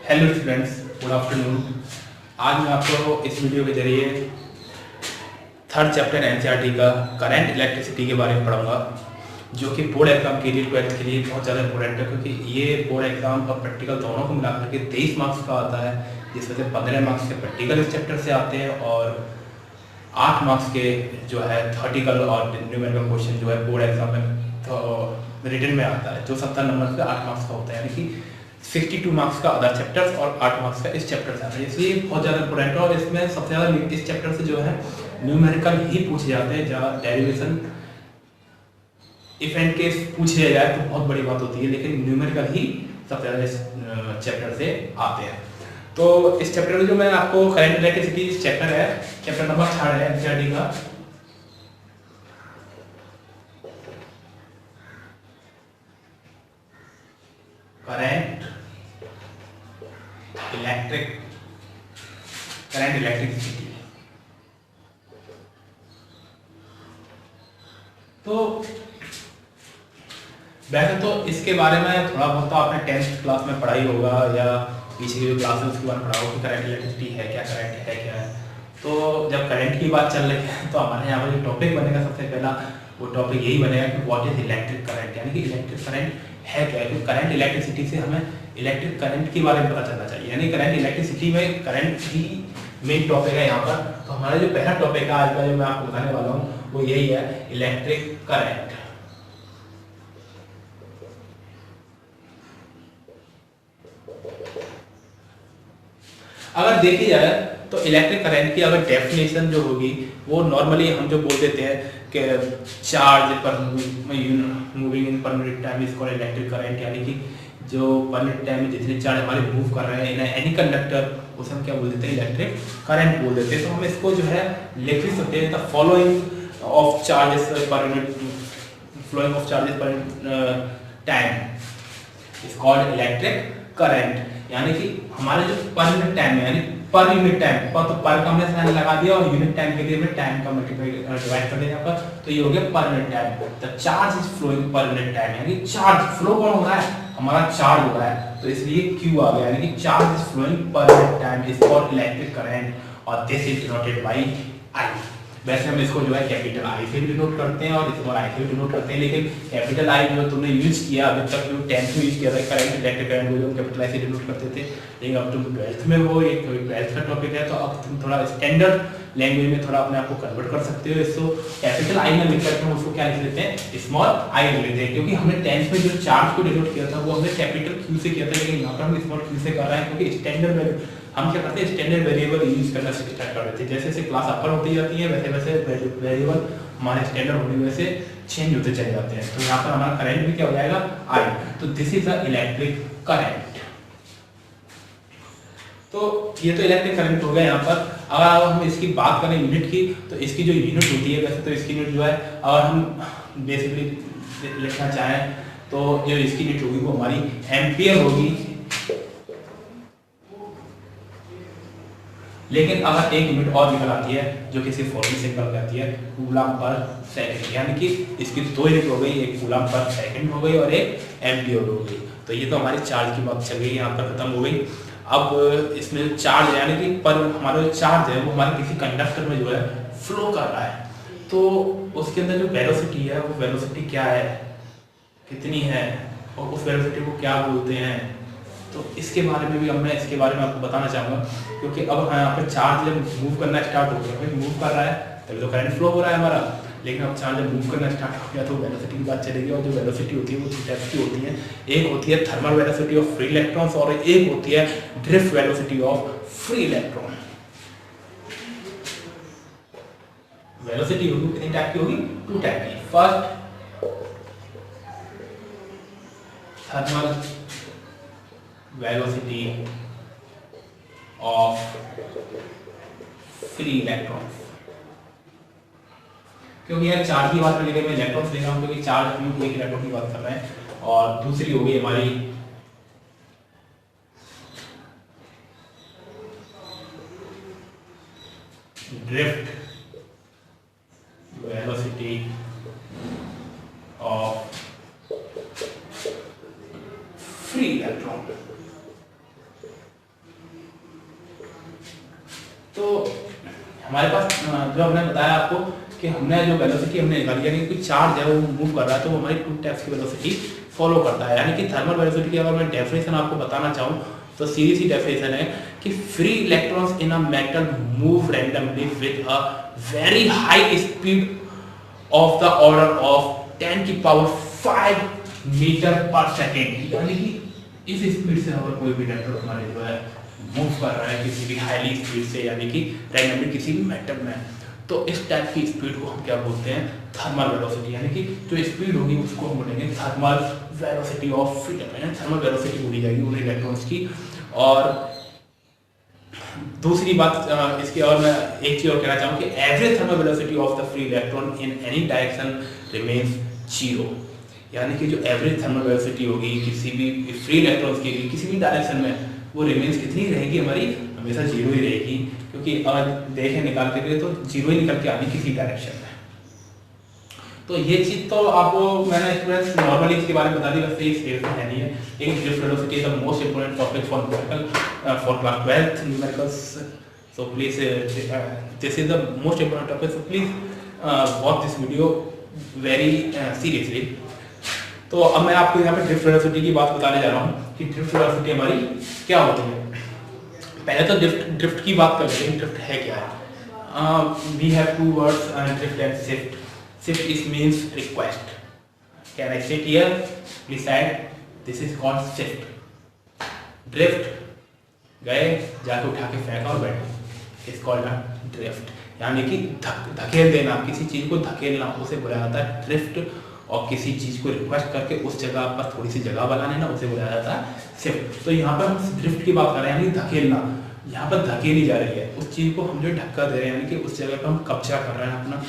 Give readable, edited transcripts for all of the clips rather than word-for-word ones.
Hello students, good afternoon. आज मैं आपको इस वीडियो के जरिए थर्ड चैप्टर एनसीईआरटी का करंट इलेक्ट्रिसिटी के बारे में पढ़ाऊंगा, जो कि बोर्ड एग्जाम के लिए 12th के लिए बहुत ज़्यादा इंपॉर्टेंट है, क्योंकि ये बोर्ड एग्जाम और प्रैक्टिकल दोनों को मिलाकर के 23 मार्क्स का आता है, जिसमें से 15 मार्क्स के प्रैक्टिकल इस चैप्टर से आते हैं और 8 मार्क्स के जो है थर्टिकल और न्यूमेरिकल क्वेश्चन जो है बोर्ड एग्जाम में तो रिटन में आता है, जो 70 नंबर का 8 मार्क्स का होता है, यानी कि 62 मार्क्स का अदर चैप्टर्स और 8 मार्क्स का इस चैप्टर से आता है। इसलिए बहुत ज़्यादा इंपॉर्टेंट है और इसमें सबसे ज़्यादा इस चैप्टर से जो है न्यूमेरिकल ही पूछे जाते हैं। जहाँ डेरिवेशन इवेंट केस पूछे जाए तो बहुत बड़ी बात होती है, लेकिन न्यूमेरिकल ही सबसे ज़्यादा इस चैप्टर से आते हैं। तो इस चैप्टर में जो मैं आपको करंट इलेक्ट्रिसिटी चैप्टर है, चैप्टर नंबर 3 है एनसीईआरटी का। Current electricity. तो वैसे तो इसके बारे में थोड़ा बहुत तो आपने 10th क्लास में पढ़ाई होगा या पीछे की जो क्लास है उसके बारे में पढ़ा होगा कि करंट इलेक्ट्रिसिटी है क्या, करंट है क्या है। तो जब करंट की बात चल रही है तो हमारे यहाँ पर जो टॉपिक बनेगा सबसे पहला वो टॉपिक यही बनेगा कि व्हाट इज इलेक्ट्रिक करंट, यानी कि इलेक्ट्रिक करंट है क्या। क्योंकि करंट इलेक्ट्रिसिटी से हमें इलेक्ट्रिक करंट के बारे में पता चलना चाहिए, यानी करंट इलेक्ट्रिसिटी में करंट ही मेन टॉपिक है यहाँ पर। तो हमारा जो पहला टॉपिक है आज का जो मैं आपको बताने वाला हूँ वो यही है, इलेक्ट्रिक करंट। अगर देखी जाए तो इलेक्ट्रिक करंट की अगर डेफिनेशन जो होगी वो नॉर्मली हम जो बोल देते हैं कि चार्ज पर मूविंग इन पर minute time is called electric current, यानी कि जो पर मिनट टाइम में जितने चार्ज हमारे मूव कर रहे हैं इन एनी कंडक्टर, उसे हम क्या बोल देते हैं, इलेक्ट्रिक करंट बोल देते हैं। तो हम इसको जो है लिख भी सकते हैं, the following of charges per unit, flowing of charges per time is called electric current. यानी कि हमारे जो पर यूनिट टाइम है, यानी पर यूनिट टाइम पर, तो पर का हमने साइन लगा दिया और यूनिट टाइम के लिए हमने टाइम का मल्टीप्लाई डिवाइड कर दिया यहाँ पर, तो ये हो गया per unit time. The charge is flowing per unit time, यानी चार्ज फ्लो कौन हो रहा है, हमारा चार्ज हो रहा है, तो इसलिए Q आ गया, यानी कि charge is flowing per unit time is called electric current और this is denoted by I। वैसे हम इसको जो है कैपिटल आई से भी डिनोट करते हैं और स्मॉल आई से भी डिनोट करते हैं, लेकिन कैपिटल आई जो तुमने यूज किया अभी तक जो 10th में यूज किया था करंट इलेक्ट्रिक करंट को जो हम कैपिटल आई से डिनोट करते थे, लेकिन अब तुम 12th में हो, ये 12th का टॉपिक है, तो अब तुम थोड़ा स्टैंडर्ड लैंग्वेज में थोड़ा अपने आप को कन्वर्ट कर सकते हो। इसको कैपिटल आई में लिख करके हम उसको क्या लिख लेते हैं, स्मॉल आई लिख लेते हैं, क्योंकि हमने 10th में जो चार्ज को डिनोट किया था वो हमने कैपिटल क्यू से किया था, लेकिन यहाँ पर हम स्मॉल क्यू से कर रहे हैं, क्योंकि स्टैंडर्ड हम क्या करते हैं, स्टैंडर्ड वेरिएबल यूज करना स्टार्ट कर देते हैं। जैसे जैसे क्लास अपर होती जाती है वैसे वैसे वेरिएबल हमारे स्टैंडर्ड होने की वजह से चेंज होते चले जाते हैं। तो यहाँ पर हमारा करंट भी क्या हो जाएगा, आई। तो this is a electric current. तो ये तो इलेक्ट्रिक करंट हो गया यहाँ पर। अगर हम इसकी बात करें यूनिट की, तो इसकी जो यूनिट होती है, वैसे तो इसकी यूनिट जो है अगर हम बेसिकली लिखना चाहें तो जो इसकी यूनिट होगी वो हमारी एम्पियर होगी, लेकिन अगर एक यूनिट और निकल आती है जो किसी फॉर्मूले से निकल जाती है, कूलम पर सेकंड, यानी कि इसकी 2 यूनिट हो गई, एक कूलम पर सेकंड हो गई और एक एम्पियर हो गई। तो ये तो हमारी चार्ज की बात चल गई, यहाँ पर खत्म हो गई। अब इसमें जो चार्ज यानी कि पर हमारा जो चार्ज है वो हमारे किसी कंडक्टर में जो है फ्लो कर रहा है, तो उसके अंदर जो वेलोसिटी है वो वेलोसिटी क्या है, कितनी है, और उस वेलोसिटी को क्या बोलते हैं, तो इसके बारे में भी अब मैं इसके बारे में आपको बताना चाहूँगा। क्योंकि अब यहाँ पर चार्ज जब मूव करना स्टार्ट हो गया, भाई मूव कर रहा है तभी तो करंट फ्लो हो रहा है हमारा, लेकिन अब चार्ज जब मूव करना स्टार्ट हो गया तो वेलोसिटी की बात चलेगी। और जो वेलोसिटी होती है वो 2 टाइप्स की होती है, एक होती है thermal velocity of free electrons और एक होती है drift velocity of free electron. Velocity होगी कितनी टाइप की होगी, 2 टाइप की। First thermal velocity of free electrons, क्योंकि यार चार्ज की बात कर लेकर मैं इलेक्ट्रॉन्स देख रहा हूँ, क्योंकि चार्ज क्यों एक इलेक्ट्रॉन की बात कर रहे हैं। और दूसरी होगी हमारी drift velocity of free electron. हमारे पास जो हमने बताया आपको कि हमने जो वेलोसिटी हमने निकाली, यानी कोई चार्ज है वो मूव कर रहा है तो वो हमारी टू टाइप्स की वेलोसिटी फॉलो करता है। यानी कि थर्मल वेलोसिटी की अगर मैं डेफिनेशन आपको बताना चाहूँ तो सीधी सी डेफिनेशन है कि free electrons in a metal move randomly with a very high speed of the order of 10 की पावर 5 मीटर पर सेकेंड। यानी कि इस स्पीड से अगर कोई भी इलेक्ट्रॉन हमारे जो है मूव कर रहा है किसी भी हाईली स्पीड से, यानी कि रैंडमली किसी भी मेटल में, तो इस टाइप की स्पीड को हम क्या बोलते हैं, थर्मल वेलोसिटी। यानी कि जो स्पीड होगी उसको हम बोलेंगे थर्मल वेलोसिटी ऑफ यानी थर्मल वेलोसिटी बोली जाएगी उन इलेक्ट्रॉन्स की। और दूसरी बात इसकी, और मैं एक चीज और कहना चाहूँ कि average thermal velocity of the free electron in any direction remains zero. यानी कि जो एवरेज थर्मल वेलोसिटी होगी किसी भी फ्री इलेक्ट्रॉन्स की किसी भी डायरेक्शन में, वो रिमेन्स कितनी रहेगी हमारी, हमेशा जीरो ही रहेगी, क्योंकि अगर देखें निकाल के लिए तो जीरो ही निकल के आनी किसी डायरेक्शन में। तो ये चीज तो आपको मैंने स्टूडेंट्स नॉर्मली इसके बारे में बता दी, वैसे ये सेफ है नहीं है, लेकिन drift velocity is the most important topic for numerical for class 12th numericals. So please this is the most important topic, so please watch this video very seriously. तो अब मैं आपको यहाँ पे ड्रिफ्ट वेलोसिटी की बात बताने जा रहा हूँ कि ड्रिफ्ट वेलोसिटी हमारी क्या होती है। पहले तो ड्रिफ्ट की बात कर लेते हैं, ड्रिफ्ट है क्या है। We have two words, drift and shift. Shift is means request, can I sit here please side, this is called shift. Drift गए जाके उठा के फेंका और बैठे, इज कॉल्ड ड्रिफ्ट। यानी कि धकेल देना, किसी चीज को धकेलना, उसे बोला जाता है ड्रिफ्ट। और किसी चीज को रिक्वेस्ट करके उस जगह पर थोड़ी सी जगह बना लेना, उसे बोला जाता है शिफ्ट। तो यहाँ पर हम ड्रिफ्ट की बात कर रहे हैं, यानी धकेलना। यहाँ पर धकेली जा रही है उस चीज को, हम जो धक्का दे रहे हैं, यानी कि उस जगह पर हम कब्जा कर रहे हैं अपना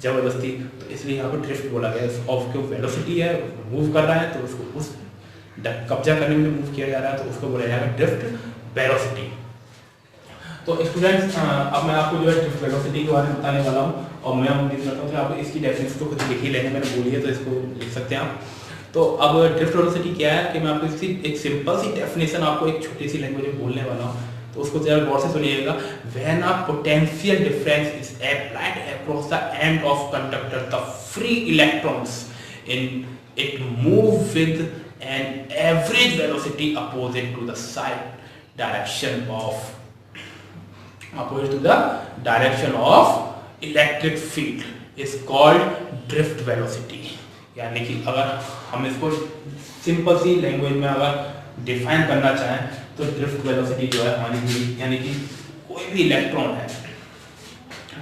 जबरदस्ती, तो इसलिए यहाँ पर ड्रिफ्ट बोला गया। ऑफ जो वेलोसिटी है मूव कर रहा है तो उसको उस कब्जा करने में मूव किया जा रहा है तो उसको बोला जाएगा ड्रिफ्ट वेलोसिटी। तो स्टूडेंट्स अब मैं आपको जो है ड्रिफ्ट वेलोसिटी के बारे में बताने वाला हूँ, और मैं उम्मीद करता हूँ कि आप इसकी डेफिनेशन तो खुद लिख ही लेंगे, मैंने बोली है तो इसको लिख सकते हैं आप। तो अब ड्रिफ्ट वेलोसिटी क्या है कि मैं आपको इसकी एक सिंपल सी डेफिनेशन आपको एक छोटी सी लैंग्वेज में बोलने वाला हूँ, तो उसको जरा गौर से सुनिएगा। When a potential difference is applied across the end of conductor, the free electrons in it move with an average velocity opposite to the side direction of opposite to the direction of electric field is called drift velocity। यानी कि अगर हम इसको simple सी language में अगर define करना चाहें तो ड्रिफ्ट वेलोसिटी जो है हमारी, यानी कि कोई भी इलेक्ट्रॉन है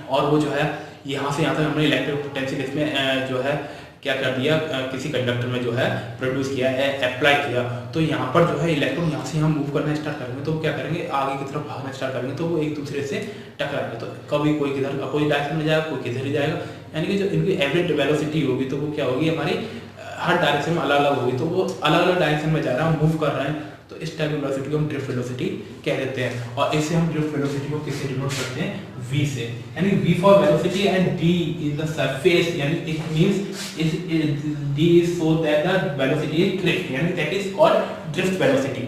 और वो जो है यहाँ से यहाँ तक हमने इलेक्ट्रिक पोटेंशियल इसमें जो है क्या कर दिया, किसी कंडक्टर में जो है प्रोड्यूस किया है, अप्लाई किया, तो यहाँ पर जो है इलेक्ट्रॉन यहाँ से हम मूव करना स्टार्ट करेंगे तो क्या करेंगे, आगे की तरफ भागना स्टार्ट करेंगे तो वो एक दूसरे से टकराएंगे। तो कभी कोई किधर कोई डायरेक्शन में जाएगा, कोई किधर ही जाएगा, यानी कि जो इनकी एवरेज वेलोसिटी होगी तो वो क्या होगी हमारी हर डायरेक्शन में अलग अलग होगी, तो वो अलग अलग डायरेक्शन में जा रहा है, मूव कर रहे हैं, तो इस टाइप की वेलोसिटी को हम ड्रिफ्ट वेलोसिटी कह देते हैं। और इससे हम ड्रिफ्ट वेलोसिटी को किससे डिनोट करते हैं, v से, यानी v for velocity and d is the surface, यानी it means d is so that the velocity is drift, यानी that is called drift velocity.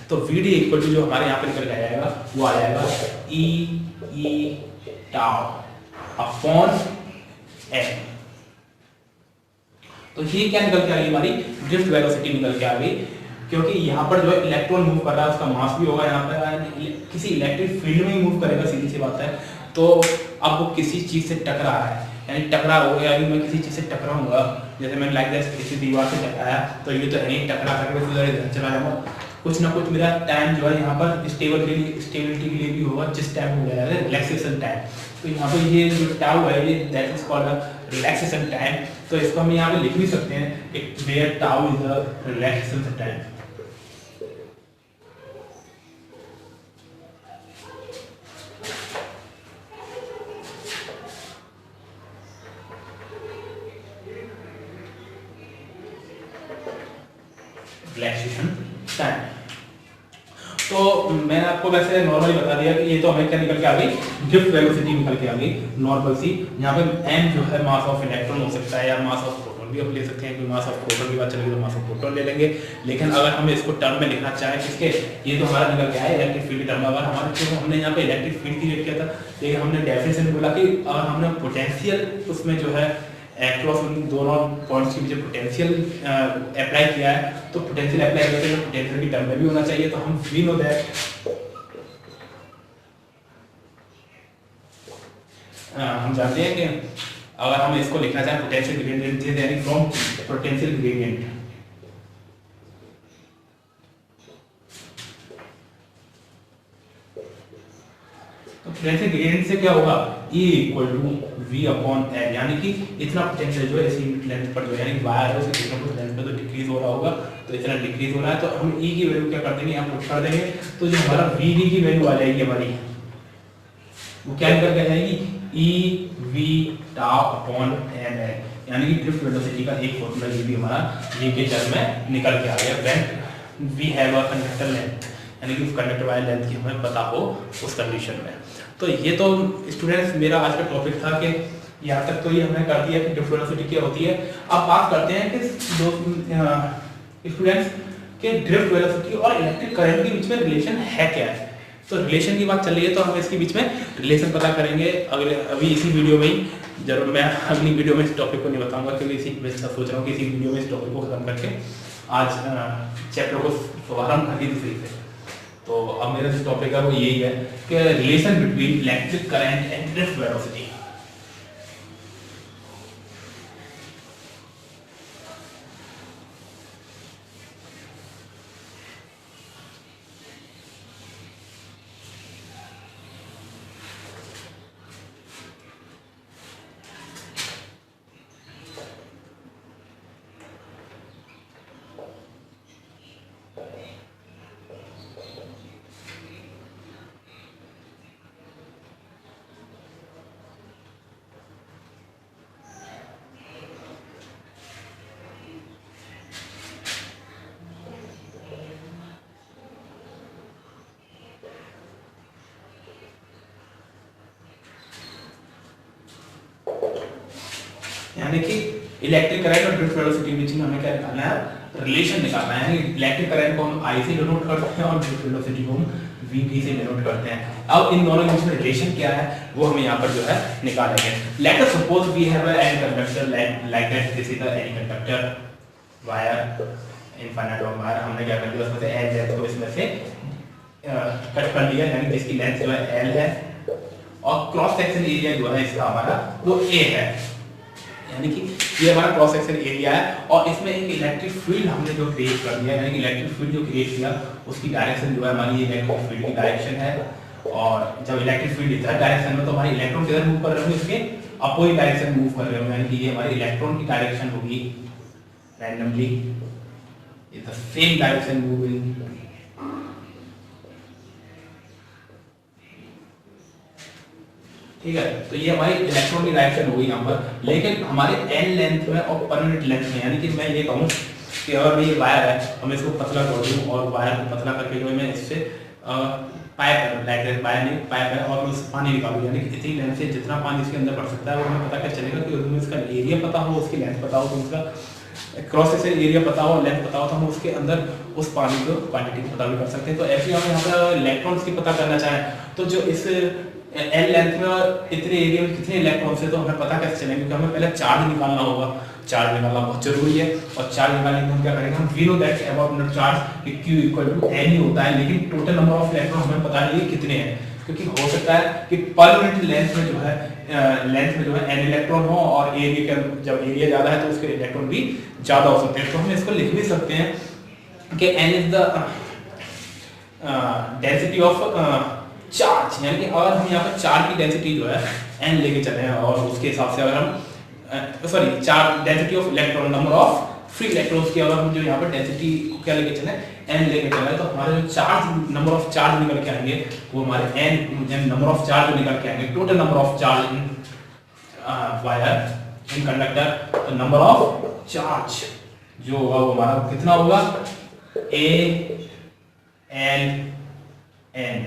तो vd इक्वल टू जो हमारे यहाँ पे निकल के आएगा वो आ जाएगा e टाउ अपॉन m। तो ये क्या निकल के आ गई हमारी ड्रिफ्ट वेलोसिटी निकल के आ गई, क्योंकि यहाँ पर जो है इलेक्ट्रॉन मूव कर रहा है उसका मास भी होगा यहाँ पर, किसी इलेक्ट्रिक फील्ड में ही मूव करेगा, सीधी सी बात है। तो अब वो किसी चीज से टकरा है, यानी टकरा हो गया, अभी मैं किसी चीज से टकराऊंगा, जैसे मैंने लाइक दैट किसी दीवार से टकराया तो ये तो है नहीं, टकरा करके मैं इधर चला जाऊंगा, कुछ ना कुछ मेरा टाइम जो है यहाँ पर स्टेबिलिटी के लिए भी होगा, जिस टाइम हो जाएगा रिलैक्सेशन टाइम। तो यहाँ पे ये जो टाउ है ये that is called relaxation time, तो इसको हम यहाँ पे लिख भी सकते हैं एक where tau is the relaxation time. Relaxation time. तो मैंने आपको वैसे नॉर्मली बता दिया कि ये तो हमें क्या निकल के आ गई, ड्रिफ्ट वेलोसिटी निकल के आ गई नॉर्मल सी। यहाँ पे m जो है मास ऑफ इलेक्ट्रॉन हो सकता है या मास ऑफ प्रोटॉन भी हम ले सकते हैं, क्योंकि मास ऑफ प्रोटॉन की बात चलेगी तो मास ऑफ प्रोटॉन ले लेंगे। लेकिन अगर हम इसको टर्म में लिखना चाहें किसके, ये तो हमारा निकल के आया इलेक्ट्रिक फील्ड टर्म, अगर हमारे जो हमने यहाँ पे इलेक्ट्रिक फील्ड की रेट किया था, लेकिन हमने डेफिनेशन में बोला कि अगर हमने पोटेंशियल उसमें जो है क्रॉस उन दोनों पॉइंट्स के बीच पोटेंशियल अप्लाई किया है, तो पोटेंशियल अप्लाई करके पोटेंशियल की टर्म में भी होना चाहिए। तो हम वी नो दैट हम जानते हैं कि अगर हम इसको लिखना चाहें पोटेंशियल ग्रेडियंट यानी फ्रॉम पोटेंशियल ग्रेडियंट, तो पोटेंशियल ग्रेडियंट से क्या होगा, E equal to V upon L, यानी कि इतना पोटेंशियल जो है इसी यूनिट लेंथ पर जो है यानी वायर है उसे कितना कुछ लेंथ पे तो डिक्रीज हो रहा होगा, तो इतना डिक्रीज हो रहा है, तो हम E की वैल्यू क्या कर देंगे, यहाँ पुट कर देंगे। तो जो हमारा VD की वैल्यू आ जाएगी हमारी, वो क्या निकल के आ जाएगी, EV टाउ अपॉन ML, यानी कि ड्रिफ्ट वेलोसिटी का एक फॉर्मूला ये भी हमारा ये के टर्म में निकल के आ गया। When we have a conductor length, यानी कि उस कंडक्टर वायर लेंथ की हमें पता हो उस कंडीशन में। तो ये तो स्टूडेंट्स मेरा आज का टॉपिक था कि यहाँ तक तो ये हमने कर दिया कि ड्रिफ्ट वेलोसिटी क्या होती है। अब बात करते हैं कि स्टूडेंट्स के ड्रिफ्ट वेलोसिटी और इलेक्ट्रिक करंट के बीच में रिलेशन है क्या है। तो रिलेशन की बात चल रही है, तो हम इसके बीच में रिलेशन पता करेंगे अभी इसी वीडियो में ही। जरूर मैं अगली वीडियो में इस टॉपिक को नहीं बताऊंगा, क्योंकि इसी मैं सोच रहा हूँ कि इसी वीडियो में इस टॉपिक को खत्म करके आज चैप्टर को शुभारंभ कर दी दूसरी से। तो अब मेरा जो टॉपिक है वो यही है कि relation between electric current and drift velocity. यानी कि इलेक्ट्रिक करंट और ड्रिफ्ट वेलोसिटी के बीच में हमें क्या निकालना है, रिलेशन निकालना है। यानी इलेक्ट्रिक करंट को हम I से डिनोट करते हैं और ड्रिफ्ट वेलोसिटी को हम VB से डिनोट करते हैं। अब इन दोनों के बीच में रिलेशन क्या है वो हम यहाँ पर जो है निकालेंगे। Let us suppose we have an conductor like that, this is any conductor wire, infinite long wire. हमने क्या कर दिया, उसमें से एल लेंथ को इसमें से कट कर लिया, यानी जिसकी लेंथ जो है L है और क्रॉस सेक्शन एरिया जो है इसका हमारा वो A है, यानी कि ये हमारा क्रॉस सेक्शन एरिया है। और इसमें एक इलेक्ट्रिक फील्ड हमने जो क्रिएट कर दिया, यानी कि इलेक्ट्रिक फील्ड जो क्रिएट किया उसकी डायरेक्शन जो है हमारी इलेक्ट्रिक फील्ड की डायरेक्शन है। और जब इलेक्ट्रिक फील्ड इधर डायरेक्शन में, तो हमारे इलेक्ट्रॉन किधर मूव कर रहे होंगे, इसके अपोजिट डायरेक्शन मूव कर रहे होंगे, यानी कि ये हमारे इलेक्ट्रॉन की डायरेक्शन होगी randomly in the same direction moving. ठीक है, तो ये हमारी इलेक्ट्रॉन की डायरेक्शन होगी यहाँ पर। लेकिन हमारे एन लेंथ में और परमानेंट लेंथ में, यानी कि मैं ये कहूँ कि अगर ये वायर है, हम इसको पतला कर दूँ और वायर को पतला करके जो मैं इससे पाइप लाइक वायर नहीं पाइप है और मैं उससे पानी निकालूँ, यानी कि इतनी लेंथ से जितना पानी इसके अंदर बढ़ सकता है वो हमें पता क्या चलेगा कि उसमें इसका एरिया पता हो, उसकी लेंथ पता हो, तो उसका क्रॉस सेक्शन एरिया पता हो, लेंथ पता हो, तो हम उसके अंदर उस पानी को क्वांटिटी को पता भी कर सकते हैं। तो ऐसे हम यहाँ पर इलेक्ट्रॉन्स की पता करना चाहें तो जो इस एल लेंथ में इतने एरिया में कितने इलेक्ट्रॉन्स है, तो हमें पता कैसे चलेगा, क्योंकि हमें पहले चार्ज निकालना होगा। चार्ज निकालना बहुत जरूरी है, और चार्ज निकालने के हम क्या करेंगे, हम we know that about charge कि Q इक्वल टू N ही होता है, लेकिन टोटल नंबर ऑफ इलेक्ट्रॉन हमें पता नहीं है कितने हैं, क्योंकि हो सकता है कि पर यूनिट लेंथ में जो है n इलेक्ट्रॉन हो और एरिया का जब एरिया ज्यादा है तो उसके इलेक्ट्रॉन भी ज्यादा हो सकते हैं। तो हम इसको लिख भी सकते हैं कि n is the density of charge, यानी कि अगर हम यहाँ पर चार्ज की डेंसिटी जो है n लेके चले हैं और उसके हिसाब से अगर हम sorry charge density of electron, number of free electrons की अगर हम जो यहाँ पर डेंसिटी को क्या लेके चले n लेके चले, तो हमारे जो चार्ज नंबर ऑफ चार्ज निकल के आएंगे वो हमारे n नंबर ऑफ चार्ज निकल के आएंगे, total number of charge in wire in conductor, तो नंबर ऑफ चार्ज जो होगा वो हमारा कितना होगा, a n एन,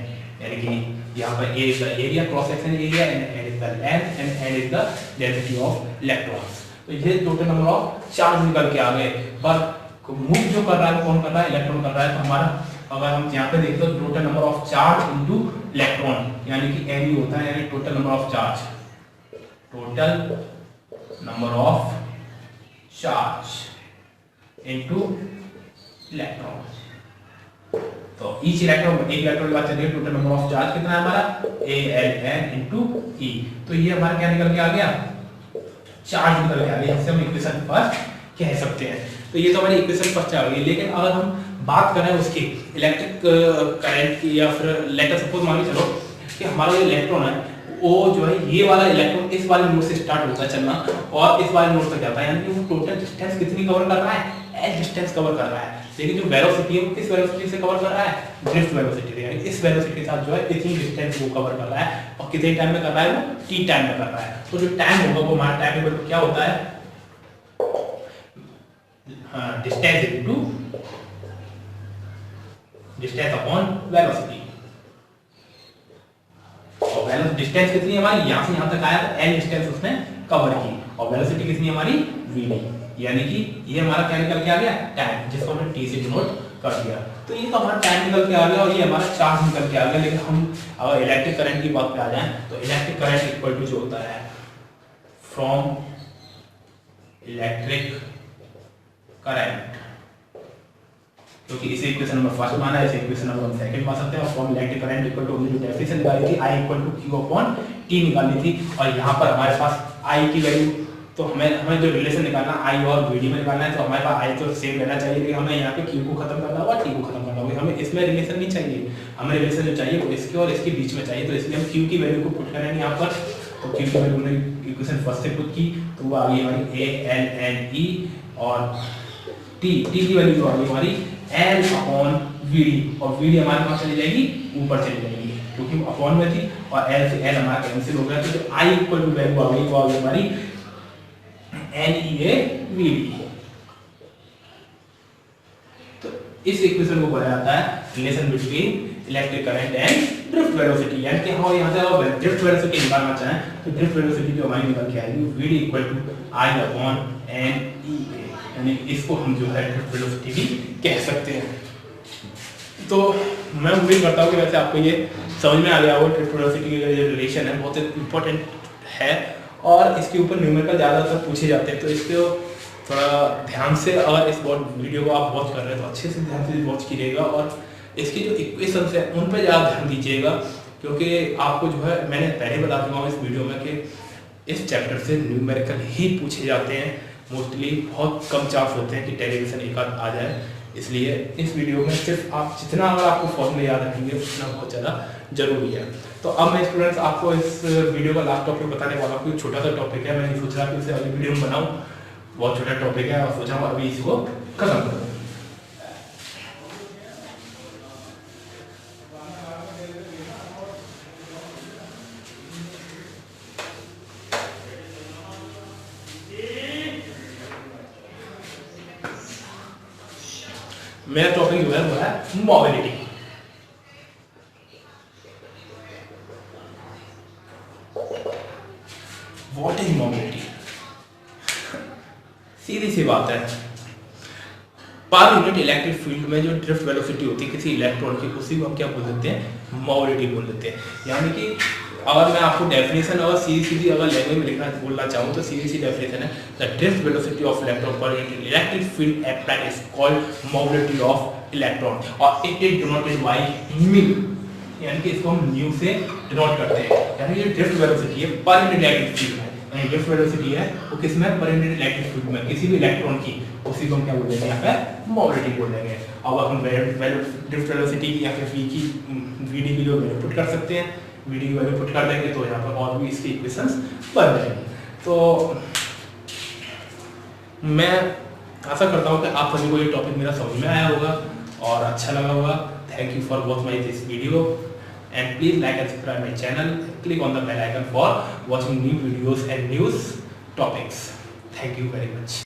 यानी कि यहाँ पर a is the area, cross section area, and n is the length, and n is the density of electrons. तो ये टोटल नंबर ऑफ चार्ज निकल के आ गए। बट मूव जो कर रहा है कौन कर रहा है, इलेक्ट्रॉन कर रहा है। तो हमारा अगर हम यहाँ पे देखते तो total number of charge into electron, यानी कि एन ही होता है, यानी total number of charge, total number of charge into electron. तो ईच इलेक्ट्रॉन, एक इलेक्ट्रॉन की बात चलिए, टोटल नंबर ऑफ चार्ज कितना है हमारा, ALN इनटू E। तो ये हमारा क्या निकल के आ गया, चार्ज निकल के आ गया, जिससे हम इक्वेशन फर्स्ट कह सकते हैं। तो ये तो हमारी इक्वेशन फर्स्ट आ गई। लेकिन अगर हम बात करें उसकी इलेक्ट्रिक करंट की, या फिर लेट अस सपोज मान के चलो कि हमारा जो इलेक्ट्रॉन है वो जो है ये वाला इलेक्ट्रॉन इस वाले नोड से स्टार्ट होता है चलना और इस वाले नोड तक जाता है, यानी कि वो टोटल डिस्टेंस कितनी कवर कर रहा है, L डिस्टेंस कवर कर रहा है। लेकिन जो वेलोसिटी है वो किस वेलोसिटी से कवर कर रहा है, ड्रिफ्ट वेलोसिटी से, यानी इस वेलोसिटी के साथ जो है इतनी डिस्टेंस वो कवर कर रहा है। और कितने टाइम में कर रहा है, वो t टाइम में कर रहा है। तो जो टाइम होगा वो हमारा टाइम इक्वल टू क्या होता है, distance into distance upon velocity. और वेलोसिटी डिस्टेंस कितनी है हमारी, यहां से यहां तक आया तो l डिस्टेंस उसने कवर की, और वेलोसिटी कितनी है हमारी, vd, यानी कि ये हमारा क्या निकल के आ गया, टाइम, जिसको हमने t से डिनोट कर दिया। तो ये तो हमारा टाइम निकल के आ गया और ये हमारा चार्ज निकल के आ गया। लेकिन हम अगर इलेक्ट्रिक करंट की बात पे आ जाएं तो इलेक्ट्रिक करंट इक्वल टू जो होता है फ्रॉम इलेक्ट्रिक करंट, क्योंकि इसे इक्वेशन नंबर फर्स्ट माना है, इसे इक्वेशन नंबर हम सेकंड मान सकते हैं। और from electric current equal to हमने जो डेफिनेशन निकाली थी I equal to Q upon T निकाली थी, और यहाँ पर हमारे पास I की वैल्यू, तो हमें जो रिलेशन निकालना I और VD में निकालना है, तो हमारे पास I तो सेम रहना चाहिए, लेकिन हमें यहाँ पे Q को खत्म करना होगा, T को खत्म करना होगा। हमें इसमें रिलेशन नहीं चाहिए, हमें रिलेशन जो चाहिए वो इसके और इसके बीच में चाहिए। तो इसलिए हम Q की वैल्यू को पुट करेंगे यहाँ पर। तो Q की वैल्यू हमने इक्वेशन फर्स्ट से पुट की, तो वो आ गई हमारी ALNE, और T की वैल्यू जो आ गई हमारी L अपॉन VD, और VD हमारे पास चली जाएगी ऊपर चली जाएगी क्योंकि वो अपॉन में थी, और L से L हमारा कैंसिल हो गया। तो जो I इक्वल टू वैल्यू आ गई वो आ गई हमारी NeAVD। तो इस इक्वेशन को बोला जाता है relation between electric current and drift velocity. यानी कि हम यहाँ से अगर ड्रिफ्ट वेलोसिटी निकालना चाहें तो ड्रिफ्ट वेलोसिटी जो हमारी निकल के आएगी VD equal to I upon NeA, यानी इसको हम जो है ड्रिफ्ट वेलोसिटी भी कह सकते हैं। तो मैं उम्मीद करता हूँ कि वैसे आपको ये समझ में आ गया होगा। ड्रिफ्ट वेलोसिटी का जो रिलेशन है बहुत इंपॉर्टेंट है, और इसके ऊपर न्यूमेरिकल ज़्यादातर पूछे जाते हैं। तो इसको थोड़ा ध्यान से, अगर इस वीडियो को आप वॉच कर रहे हैं तो अच्छे से ध्यान से वॉच कीजिएगा, और इसकी जो इक्वेशंस है उन पर ज़्यादा ध्यान दीजिएगा, क्योंकि आपको जो है मैंने पहले बता दूंगा इस वीडियो में कि इस चैप्टर से न्यूमेरिकल ही पूछे जाते हैं। मोस्टली बहुत कम चांस होते हैं कि डेरिवेशन एक आध आ जाए, इसलिए इस वीडियो में सिर्फ आप जितना अगर आपको फॉर्मूले याद रखेंगे उतना बहुत ज़्यादा जरूरी है। तो अब मैं स्टूडेंट्स आपको इस वीडियो का लास्ट टॉपिक बताने वाला हूँ। छोटा सा टॉपिक है, मैंने सोचा कि उसे अगली वीडियो में बनाऊँ, बहुत छोटा टॉपिक है, और सोचा अभी इसको खत्म करूँ। मेरा टॉपिक जो है वो है मोबिलिटी। What is mobility? सीधी सी बात है, पर यूनिट इलेक्ट्रिक फील्ड में जो ड्रिफ्ट वेलोसिटी होती है किसी इलेक्ट्रॉन की, उसी को हम क्या बोल देते हैं, मोबिलिटी बोल देते हैं। यानी कि अगर मैं आपको डेफिनेशन अगर सीधी अगर लैंग्वेज में लिखना बोलना चाहूँ तो सीधी सी डेफिनेशन है, the drift velocity of electron per electric field applied is called mobility of electron, और it is denoted by mu, यानी कि इसको हम म्यू से डिनोट करते हैं। यानी ये ड्रिफ्ट वेलोसिटी है पर यूनिट इलेक्ट्रिक फील्ड में, यानी ड्रिफ्ट वेलोसिटी है वो किसमें, पर यूनिट इलेक्ट्रिक फील्ड में किसी भी इलेक्ट्रॉन की, उसी को हम क्या बोलेंगे यहाँ पे मोबिलिटी बोलेंगे। अब हम ड्रिफ्ट वेलोसिटी की या फिर v की vd की जो वैल्यू पुट कर सकते हैं, vd की वैल्यू पुट कर देंगे तो यहाँ पर और भी इसकी इक्वेशंस बन जाएंगी। तो मैं आशा करता हूँ कि आप सभी को ये टॉपिक मेरा समझ में आया होगा और अच्छा लगा होगा। Thank you for watch my this video, and please like and subscribe my channel, click on the bell icon for watching new videos and news topics. Thank you very much.